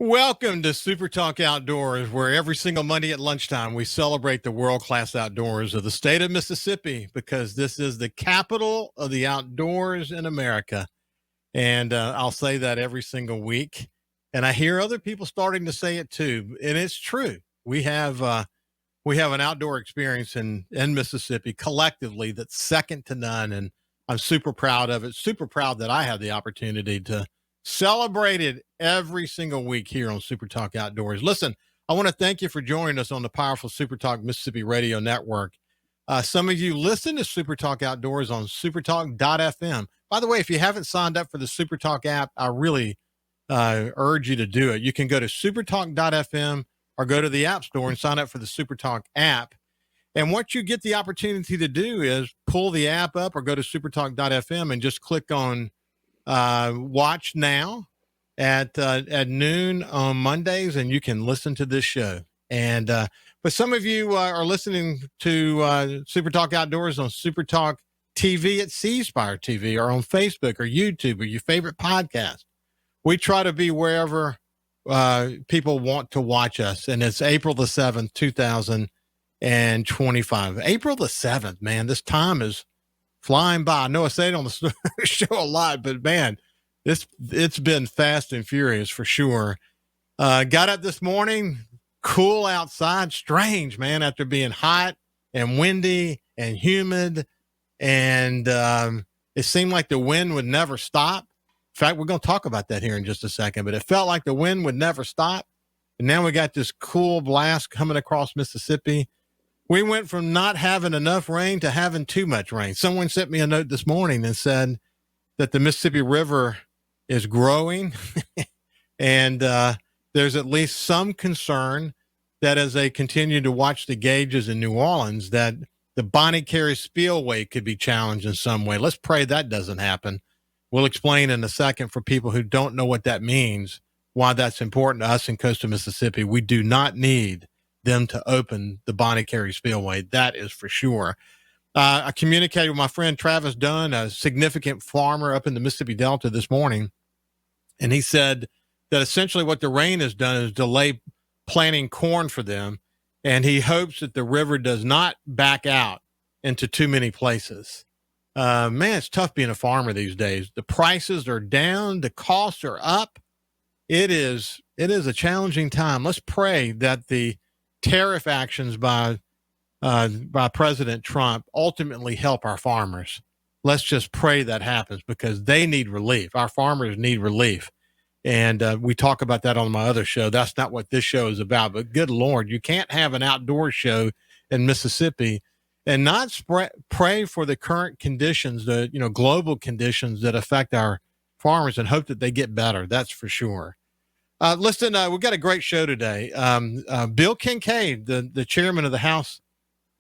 Welcome to Super Talk Outdoors, where every single Monday at lunchtime we celebrate the world-class outdoors of the state of Mississippi because this is the capital of the outdoors in America. And I'll say that every single week. And I hear other people starting to say it too. And it's true. We have an outdoor experience in Mississippi collectively that's second to none. And I'm super proud of it. Super proud that I have the opportunity to celebrate it every single week here on Super Talk Outdoors. Listen, I want to thank you for joining us on the powerful Super Talk Mississippi Radio Network. Some of you listen to Super Talk Outdoors on supertalk.fm. By the way, if you haven't signed up for the Super Talk app, I really urge you to do it. You can go to supertalk.fm or go to the App Store and sign up for the Super Talk app. And what you get the opportunity to do is pull the app up or go to supertalk.fm and just click on watch now at noon on Mondays, and you can listen to this show. And but some of you are listening to Super Talk Outdoors on Super Talk TV at C Spire TV or on Facebook or YouTube or your favorite podcast. We try to be wherever people want to watch us, and it's April the 7th, 2025. April the 7th, man, this time is flying by. I know I say it on the show a lot, but man, it's been fast and furious for sure. Got up this morning, cool outside, strange, man, after being hot and windy and humid. And it seemed like the wind would never stop. In fact, we're going to talk about that here in just a second, but it felt like the wind would never stop. And now we got this cool blast coming across Mississippi. We went from not having enough rain to having too much rain. Someone sent me a note this morning and said that the Mississippi River is growing and there's at least some concern that as they continue to watch the gauges in New Orleans, that the Bonnie Carey Spillway could be challenged in some way. Let's pray that doesn't happen. We'll explain in a second for people who don't know what that means, why that's important to us in coastal Mississippi. We do not need them to open the Bonnie Carey Spillway. That is for sure. I communicated with my friend Travis Dunn, a significant farmer up in the Mississippi Delta this morning, and he said that essentially what the rain has done is delay planting corn for them, and he hopes that the river does not back out into too many places. Man, it's tough being a farmer these days. The prices are down, the costs are up. It is a challenging time. Let's pray that the tariff actions by President Trump ultimately help our farmers. Let's just pray that happens because they need relief. Our farmers need relief. And we talk about that on my other show. That's not what this show is about. But good Lord, you can't have an outdoor show in Mississippi and not pray for the current conditions, the global conditions that affect our farmers and hope that they get better. That's for sure. Listen, we've got a great show today. Bill Kincaid, the chairman of the House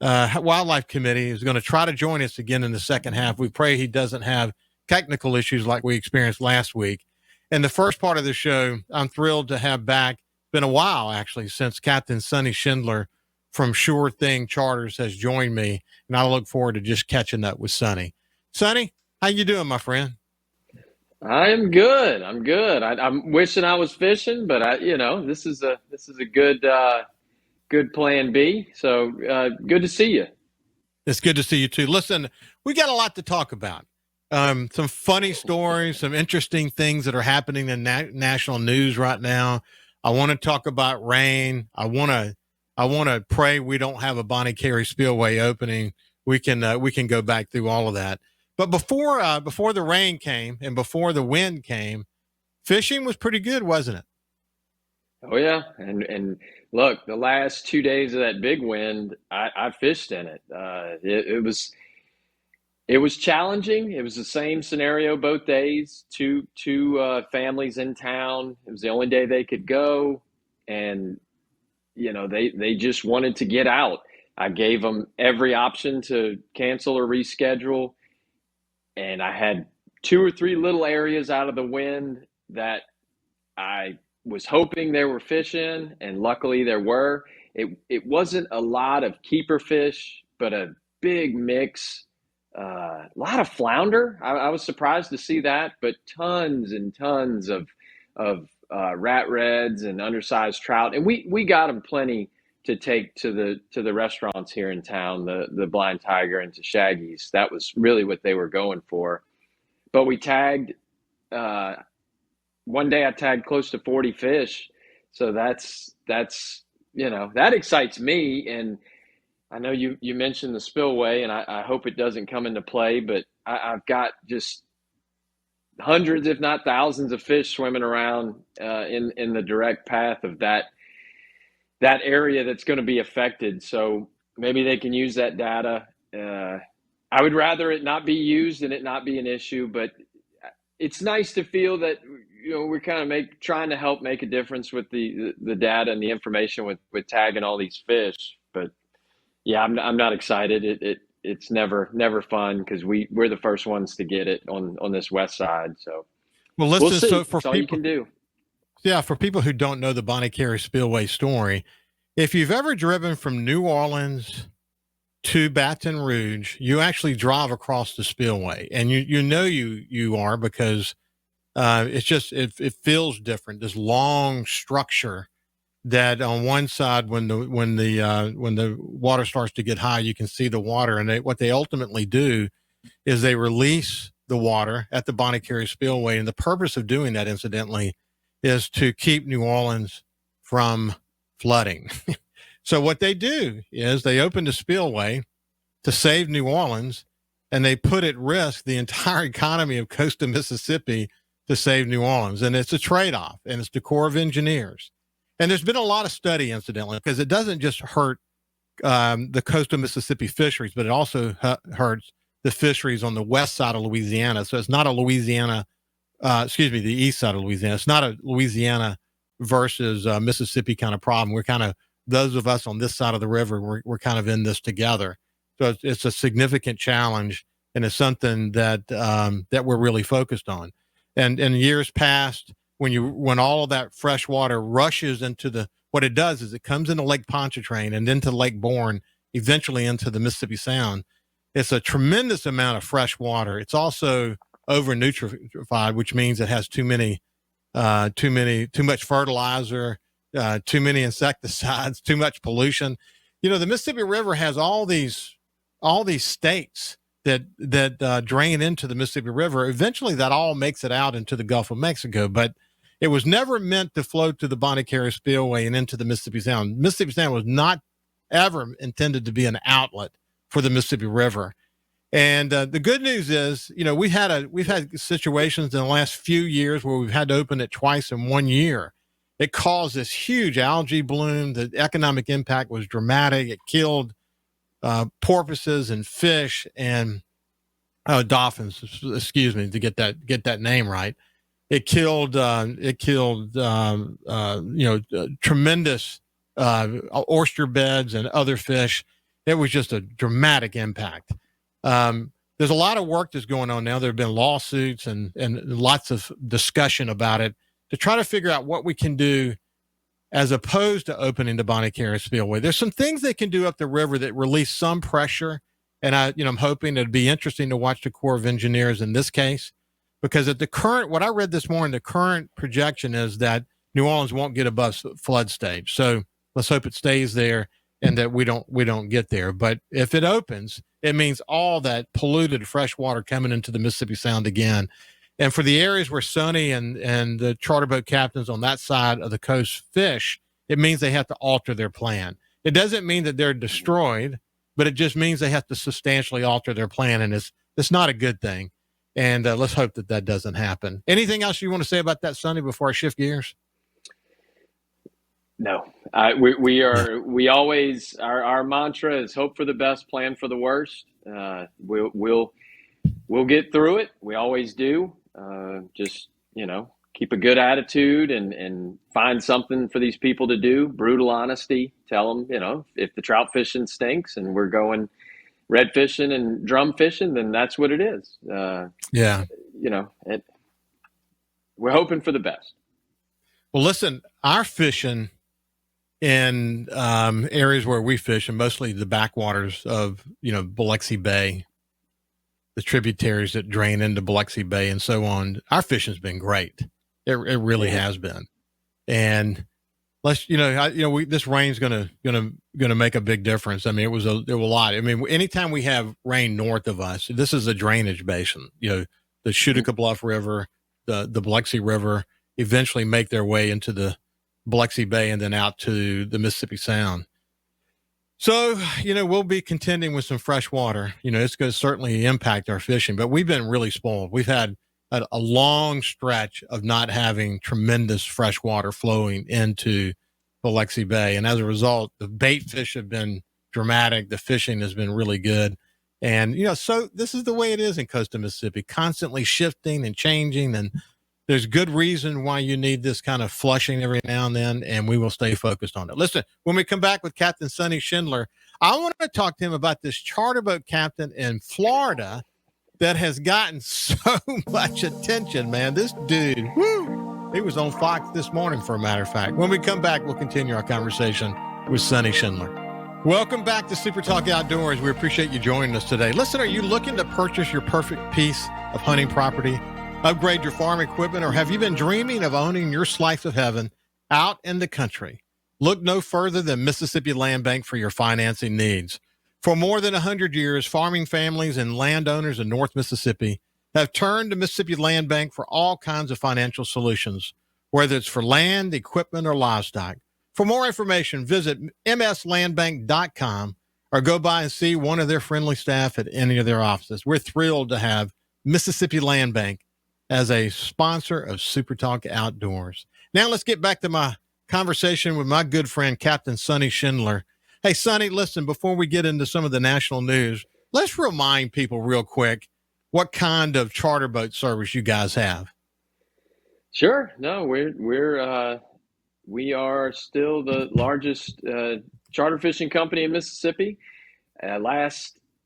Wildlife Committee, is going to try to join us again in the second half. We pray he doesn't have technical issues like we experienced last week. And the first part of the show, I'm thrilled to have back. It's been a while, actually, since Captain Sonny Schindler from Sure Thing Charters has joined me, and I look forward to just catching up with Sonny. Sonny, how you doing, my friend? I'm good. I'm good. I'm wishing I was fishing, but this is a good plan B. So good to see you. It's good to see you too. Listen, we got a lot to talk about. Some funny stories, some interesting things that are happening in national news right now. I want to talk about rain. I want to pray we don't have a Bonnie Carey Spillway opening. We can go back through all of that. But before the rain came and before the wind came, fishing was pretty good, wasn't it? Oh yeah, and look, the last 2 days of that big wind, I fished in it. It was challenging. It was the same scenario both days. Two families in town. It was the only day they could go, and they just wanted to get out. I gave them every option to cancel or reschedule, and I had two or three little areas out of the wind that I was hoping there were fish in, and luckily there were. It wasn't a lot of keeper fish, but a big mix. A lot of flounder. I was surprised to see that, but tons and tons of rat reds and undersized trout, and we got them plenty to take to the restaurants here in town, the blind tiger and to Shaggy's. That was really what they were going for. But we tagged uh, one day I tagged close to 40 fish, so that's that excites me. And I know you mentioned the spillway, and I hope it doesn't come into play, but I've got just hundreds, if not thousands, of fish swimming around in the direct path of that area that's going to be affected. So maybe they can use that data. I would rather it not be used and it not be an issue, but it's nice to feel that we're kind of trying to help make a difference with the data and the information with tagging all these fish. But yeah, I'm not excited. It's never fun because we're the first ones to get it on this west side. So Well, we'll listen, see. so for That's all you people, can do. yeah, for people who don't know the Bonnie Carey Spillway story, if you've ever driven from New Orleans to Baton Rouge, you actually drive across the spillway, and you are because it's just it feels different. This long structure that on one side, when the water starts to get high, you can see the water, and what they ultimately do is they release the water at the Bonnie Carey Spillway, and the purpose of doing that, incidentally, is to keep New Orleans from flooding. So what they do is they open the spillway to save New Orleans, and they put at risk the entire economy of coastal Mississippi to save New Orleans. And it's a trade-off, and it's the Corps of Engineers. And there's been a lot of study, incidentally, because it doesn't just hurt the coastal Mississippi fisheries, but it also hurts the fisheries on the west side of Louisiana. So it's not a Louisiana, the east side of Louisiana. It's not a Louisiana versus Mississippi kind of problem. We're kind of, those of us on this side of the river, we're kind of in this together. So it's a significant challenge, and it's something that that we're really focused on. And in years past, when all of that fresh water rushes into what it does is it comes into Lake Pontchartrain and into Lake Bourne, eventually into the Mississippi Sound. It's a tremendous amount of fresh water. It's also over nutrified, which means it has too much fertilizer, too many insecticides, too much pollution. The Mississippi River has all these states that drain into the Mississippi River. Eventually, that all makes it out into the Gulf of Mexico, but it was never meant to flow to the Bonnie Carey Spillway and into the Mississippi Sound. Mississippi Sound was not ever intended to be an outlet for the Mississippi River. And the good news is, we've had situations in the last few years where we've had to open it twice in 1 year. It caused this huge algae bloom. The economic impact was dramatic. It killed porpoises and fish and dolphins. Excuse me, to get that name right. It killed tremendous oyster beds and other fish. It was just a dramatic impact. There's a lot of work that's going on now. There have been lawsuits and lots of discussion about it to try to figure out what we can do as opposed to opening the Bonnie Carey Spillway. There's some things they can do up the river that release some pressure. And I'm hoping it'd be interesting to watch the Corps of Engineers in this case, because at what I read this morning, the current projection is that New Orleans won't get above flood stage. So let's hope it stays there and that we don't get there. But if it opens, it means all that polluted fresh water coming into the Mississippi Sound again. And for the areas where Sonny and the charter boat captains on that side of the coast fish, it means they have to alter their plan. It doesn't mean that they're destroyed, but it just means they have to substantially alter their plan. And it's not a good thing. And let's hope that doesn't happen. Anything else you want to say about that, Sonny, before I shift gears? No, we always, our mantra is hope for the best, plan for the worst. We'll get through it. We always do. Just, keep a good attitude and find something for these people to do. Brutal honesty. Tell them, if the trout fishing stinks and we're going red fishing and drum fishing, then that's what it is. Yeah. We're hoping for the best. Well, listen, our fishing in areas where we fish, and mostly the backwaters of, Biloxi Bay, the tributaries that drain into Biloxi Bay and so on, our fishing's been great. It really has been. And let's, this rain's gonna make a big difference. I mean, it was a lot. I mean, anytime we have rain north of us, this is a drainage basin. The Schuylkill Bluff River, the Biloxi River, eventually make their way into the Biloxi Bay and then out to the Mississippi Sound. So, we'll be contending with some fresh water. It's going to certainly impact our fishing, but we've been really spoiled. We've had a long stretch of not having tremendous fresh water flowing into Biloxi Bay. And as a result, the bait fish have been dramatic. The fishing has been really good. And, so this is the way it is in coastal Mississippi, constantly shifting and changing. And there's good reason why you need this kind of flushing every now and then, and we will stay focused on it. Listen, when we come back with Captain Sonny Schindler, I want to talk to him about this charter boat captain in Florida that has gotten so much attention, man. This dude, he was on Fox this morning, for a matter of fact. When we come back, we'll continue our conversation with Sonny Schindler. Welcome back to SuperTalk Outdoors. We appreciate you joining us today. Listen, are you looking to purchase your perfect piece of hunting property, upgrade your farm equipment, or have you been dreaming of owning your slice of heaven out in the country? Look no further than Mississippi Land Bank for your financing needs. For more than 100 years, farming families and landowners in North Mississippi have turned to Mississippi Land Bank for all kinds of financial solutions, whether it's for land, equipment, or livestock. For more information, visit mslandbank.com or go by and see one of their friendly staff at any of their offices. We're thrilled to have Mississippi Land Bank as a sponsor of SuperTalk Outdoors. Now let's get back to my conversation with my good friend, Captain Sonny Schindler. Hey, Sonny, listen, before we get into some of the national news, let's remind people real quick what kind of charter boat service you guys have. Sure. No, we are still the largest charter fishing company in Mississippi.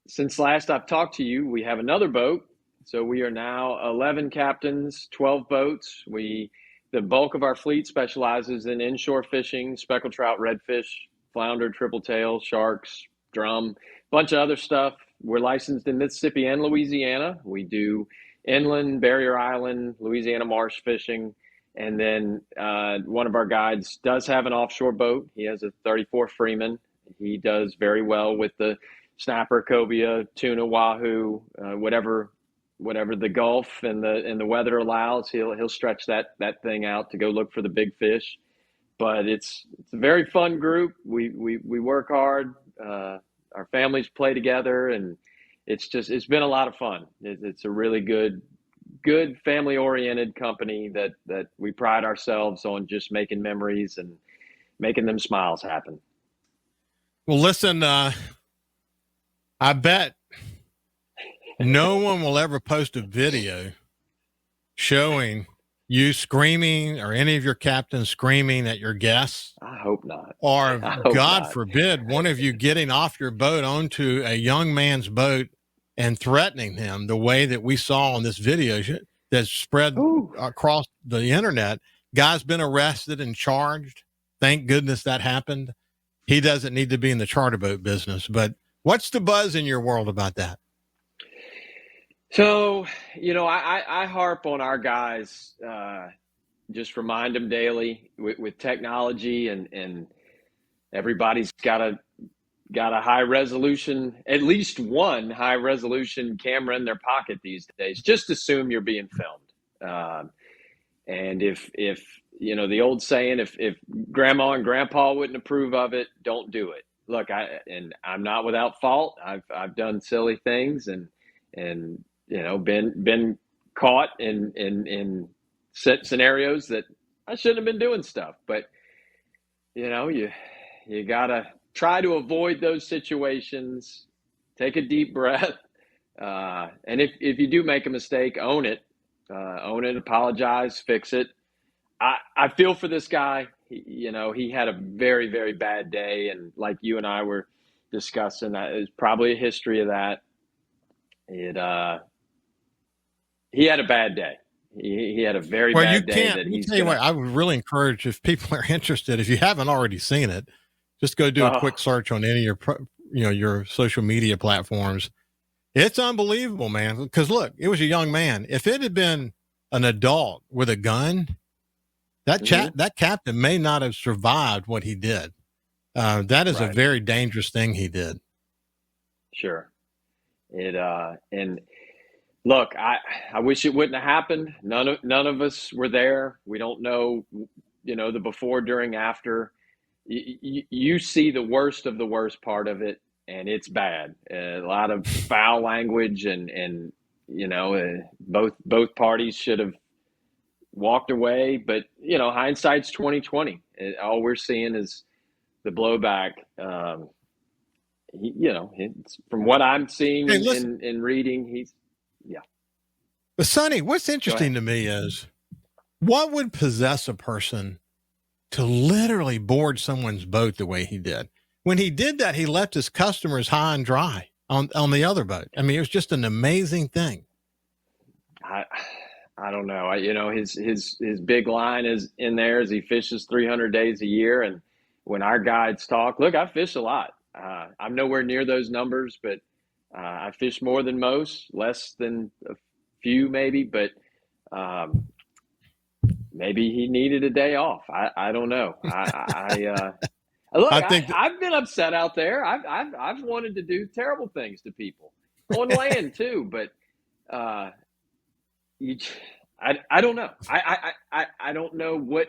Since last I've talked to you, we have another boat. So we are now 11 captains, 12 boats. The bulk of our fleet specializes in inshore fishing, speckled trout, redfish, flounder, triple tail, sharks, drum, bunch of other stuff. We're licensed in Mississippi and Louisiana. We do inland, barrier island, Louisiana marsh fishing. And then one of our guides does have an offshore boat. He has a 34 Freeman. He does very well with the snapper, cobia, tuna, wahoo, whatever the Gulf and the weather allows. He'll stretch that thing out to go look for the big fish. But it's a very fun group. We work hard. Our families play together, and it's been a lot of fun. It's a really good family-oriented company that we pride ourselves on just making memories and making them smiles happen. Well, listen, I bet no one will ever post a video showing you screaming or any of your captains screaming at your guests. I hope not. Or, God forbid, one of you getting off your boat onto a young man's boat and threatening him the way that we saw in this video that spread across the internet. Guy's been arrested and charged. Thank goodness that happened. He doesn't need to be in the charter boat business. But what's the buzz in your world about that? So, I harp on our guys, just remind them daily with technology and everybody's got a high resolution, at least one high resolution camera in their pocket these days. Just assume you're being filmed. And if the old saying, if grandma and grandpa wouldn't approve of it, don't do it. Look, I'm not without fault. I've done silly things and been caught in set scenarios that I shouldn't have been doing stuff. But you gotta try to avoid those situations. Take a deep breath, and if you do make a mistake, own it, apologize, fix it. I feel for this guy. He had a very, very bad day, and like you and I were discussing, that is probably a history of that. He had a bad day. He had a very bad day. That he's tell you what, I would really encourage, if people are interested, if you haven't already seen it, just go do a quick search on any of your social media platforms. It's unbelievable, man. Because look, it was a young man. If it had been an adult with a gun, that captain may not have survived what he did. That is a Right. very dangerous thing he did. Sure. And look, I wish it wouldn't have happened. None of us were there. We don't know, the before, during, after. You see the worst of the worst part of it, and it's bad. A lot of foul language, and both parties should have walked away. But hindsight's 2020. All we're seeing is the blowback. It's, from what I'm seeing Hey, and listen, in reading, yeah. but Sonny, what's Go ahead. interesting to me is what would possess a person to literally board someone's boat the way he did. When he did that, he left his customers high and dry on the other boat. I mean, it was just an amazing thing. I don't know. His big line is in there as he fishes 300 days a year. And when our guides talk, look, I fish a lot. I'm nowhere near those numbers, but I fish more than most, less than a few maybe. But maybe he needed a day off. I don't know. Look, I think I've been upset out there. I've wanted to do terrible things to people on land too, but you, I don't know. I don't know what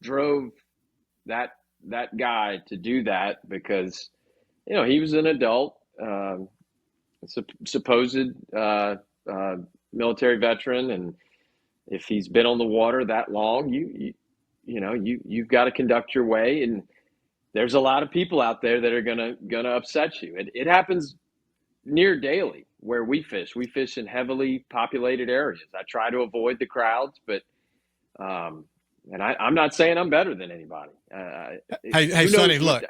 drove that guy to do that, because he was an adult, supposed military veteran, and if he's been on the water that long, you've got to conduct your way, and there's a lot of people out there that are gonna upset you. It happens near daily where we fish. We fish in heavily populated areas. I try to avoid the crowds, but and I'm not saying I'm better than anybody. hey, Sonny, look,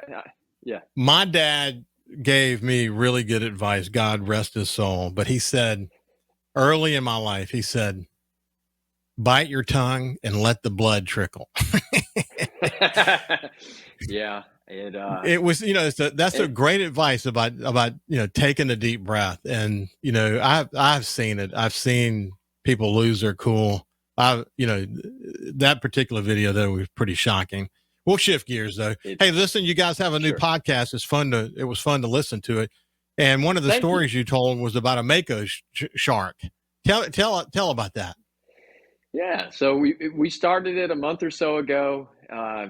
yeah. my dad gave me really good advice. God rest his soul. But he said early in my life, he said, bite your tongue and let the blood trickle. Yeah. It was, that's a great advice about, taking a deep breath. And, I've seen it. I've seen people lose their cool. That particular video though was pretty shocking. We'll shift gears though. Hey, listen, you guys have a new podcast. It was fun to listen to it. And one of the stories you told was about a Mako shark. Tell about that. Yeah. So we started it a month or so ago.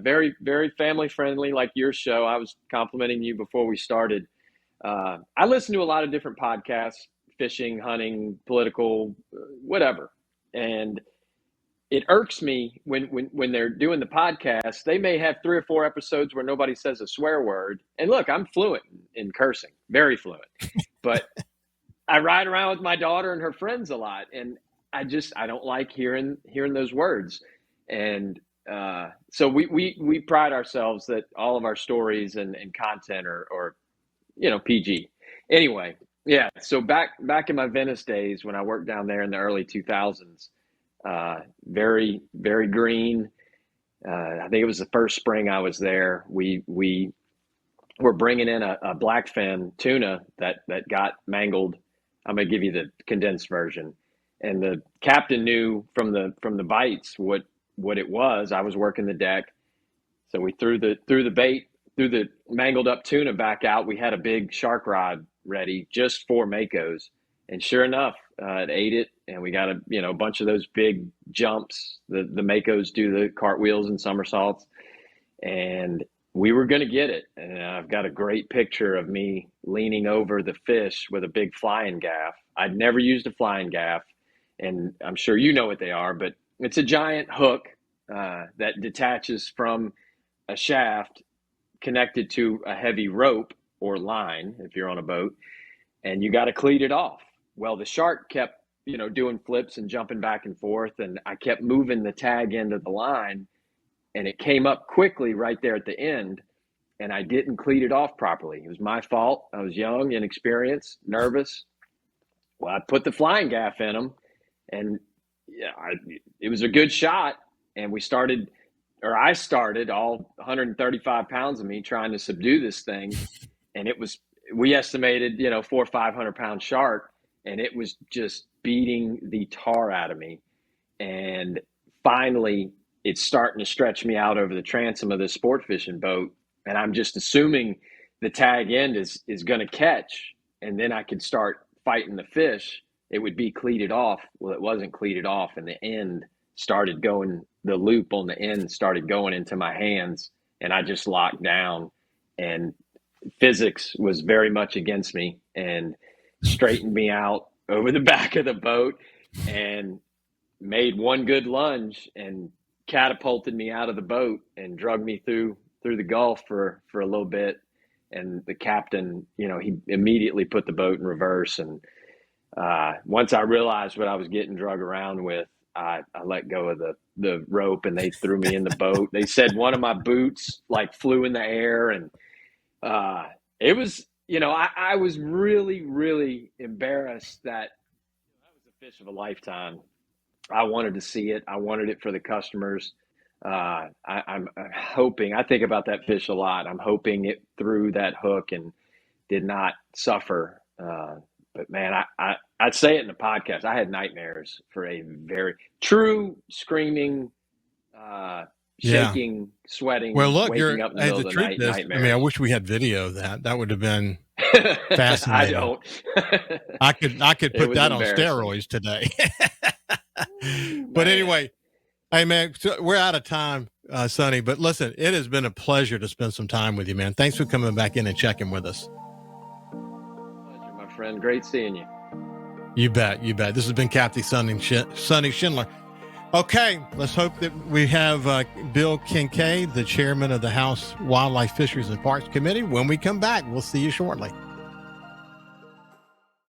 Very, very family friendly, like your show. I was complimenting you before we started. I listen to a lot of different podcasts, fishing, hunting, political, whatever. And it irks me when they're doing the podcast, they may have 3 or 4 episodes where nobody says a swear word. And look, I'm fluent in cursing, very fluent. But I ride around with my daughter and her friends a lot, and I don't like hearing those words. And so we pride ourselves that all of our stories and content are PG. Anyway, yeah. So back in my Venice days when I worked down there in the early 2000s, very, very green. I think it was the first spring I was there. We were bringing in a blackfin tuna that got mangled. I'm gonna give you the condensed version. And the captain knew from the bites what it was. I was working the deck, so we threw the bait, threw the mangled up tuna back out. We had a big shark rod ready just for Makos, and sure enough, it ate it, and we got a bunch of those big jumps. The Makos do the cartwheels and somersaults, and we were going to get it. And I've got a great picture of me leaning over the fish with a big flying gaff. I'd never used a flying gaff, and I'm sure you know what they are, but it's a giant hook that detaches from a shaft connected to a heavy rope or line if you're on a boat, and you got to cleat it off. Well, the shark kept, doing flips and jumping back and forth, and I kept moving the tag end of the line, and it came up quickly right there at the end, and I didn't cleat it off properly. It was my fault. I was young, inexperienced, nervous. Well, I put the flying gaff in them, and it was a good shot, and I started, all 135 pounds of me, trying to subdue this thing, and we estimated, 400 or 500 pound shark, and it was just beating the tar out of me. And finally, it's starting to stretch me out over the transom of this sport fishing boat. And I'm just assuming the tag end is going to catch, and then I could start fighting the fish. It would be cleated off. Well, it wasn't cleated off, and the end started going, the loop on the end started going into my hands, and I just locked down, and physics was very much against me and straightened me out over the back of the boat and made one good lunge and catapulted me out of the boat and drug me through the Gulf for a little bit. And the captain, he immediately put the boat in reverse. And once I realized what I was getting drug around with, I let go of the rope, and they threw me in the boat. They said one of my boots like flew in the air, and it was, I was really, really embarrassed that was a fish of a lifetime. I wanted to see it. I wanted it for the customers. I'm hoping, I think about that fish a lot. I'm hoping it threw that hook and did not suffer. But man, I'd say it in the podcast. I had nightmares for a very true screaming, shaking, sweating, Well, look, waking up in the middle of the night. Nightmares. I mean, I wish we had video of that. That would have been fascinating. I don't. I could put that on steroids today. But anyway, hey man, so we're out of time, Sonny. But listen, it has been a pleasure to spend some time with you, man. Thanks for coming back in and checking with us. Pleasure, my friend. Great seeing you. You bet. This has been Capt. Sonny Schindler. Okay, let's hope that we have Bill Kincaid, the chairman of the House Wildlife, Fisheries, and Parks Committee. When we come back, we'll see you shortly.